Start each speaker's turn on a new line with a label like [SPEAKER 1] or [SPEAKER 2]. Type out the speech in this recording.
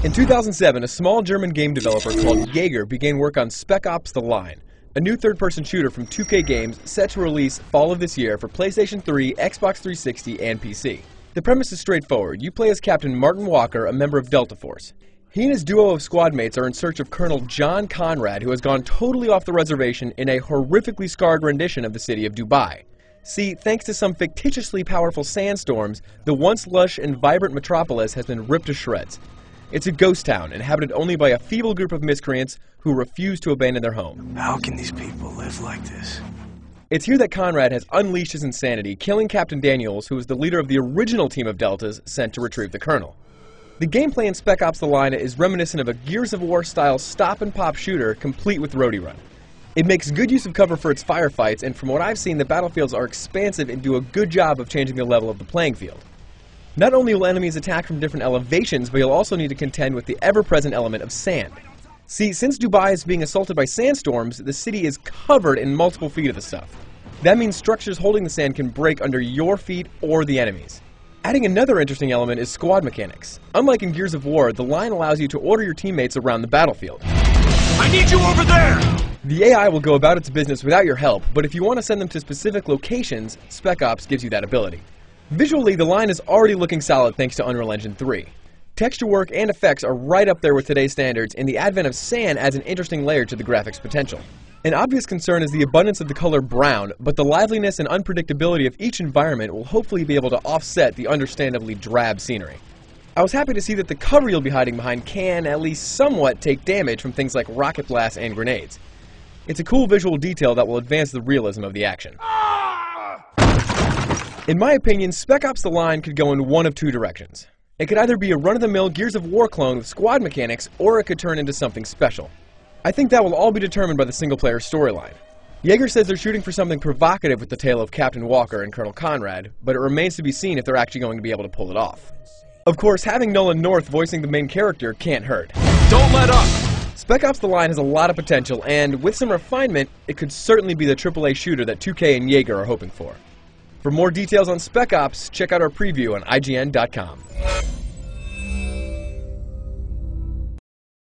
[SPEAKER 1] In 2007, a small German game developer called Jaeger began work on Spec Ops The Line, a new third-person shooter from 2K Games set to release fall of this year for PlayStation 3, Xbox 360, and PC. The premise is straightforward. You play as Captain Martin Walker, a member of Delta Force. He and his duo of squad mates are in search of Colonel John Conrad, who has gone totally off the reservation in a horrifically scarred rendition of the city of Dubai. See, thanks to some fictitiously powerful sandstorms, the once lush and vibrant metropolis has been ripped to shreds. It's a ghost town, inhabited only by a feeble group of miscreants who refuse to abandon their home.
[SPEAKER 2] How can these people live like this?
[SPEAKER 1] It's here that Conrad has unleashed his insanity, killing Captain Daniels, who was the leader of the original team of Deltas sent to retrieve the Colonel. The gameplay in Spec Ops The Line is reminiscent of a Gears of War-style stop-and-pop shooter complete with roadie run. It makes good use of cover for its firefights, and from what I've seen, the battlefields are expansive and do a good job of changing the level of the playing field. Not only will enemies attack from different elevations, but you'll also need to contend with the ever-present element of sand. See, since Dubai is being assaulted by sandstorms, the city is covered in multiple feet of the stuff. That means structures holding the sand can break under your feet or the enemies. Adding another interesting element is squad mechanics. Unlike in Gears of War, the line allows you to order your teammates around the battlefield.
[SPEAKER 2] I need you over there!
[SPEAKER 1] The AI will go about its business without your help, but if you want to send them to specific locations, Spec Ops gives you that ability. Visually, the line is already looking solid thanks to Unreal Engine 3. Texture work and effects are right up there with today's standards, and the advent of sand adds an interesting layer to the graphics potential. An obvious concern is the abundance of the color brown, but the liveliness and unpredictability of each environment will hopefully be able to offset the understandably drab scenery. I was happy to see that the cover you'll be hiding behind can, at least somewhat, take damage from things like rocket blasts and grenades. It's a cool visual detail that will advance the realism of the action. In my opinion, Spec Ops The Line could go in one of two directions. It could either be a run-of-the-mill Gears of War clone with squad mechanics, or it could turn into something special. I think that will all be determined by the single-player storyline. Jaeger says they're shooting for something provocative with the tale of Captain Walker and Colonel Conrad, but it remains to be seen if they're actually going to be able to pull it off. Of course, having Nolan North voicing the main character can't hurt.
[SPEAKER 2] Don't let up!
[SPEAKER 1] Spec Ops The Line has a lot of potential, and with some refinement, it could certainly be the AAA shooter that 2K and Jaeger are hoping for. For more details on Spec Ops, check out our preview on IGN.com.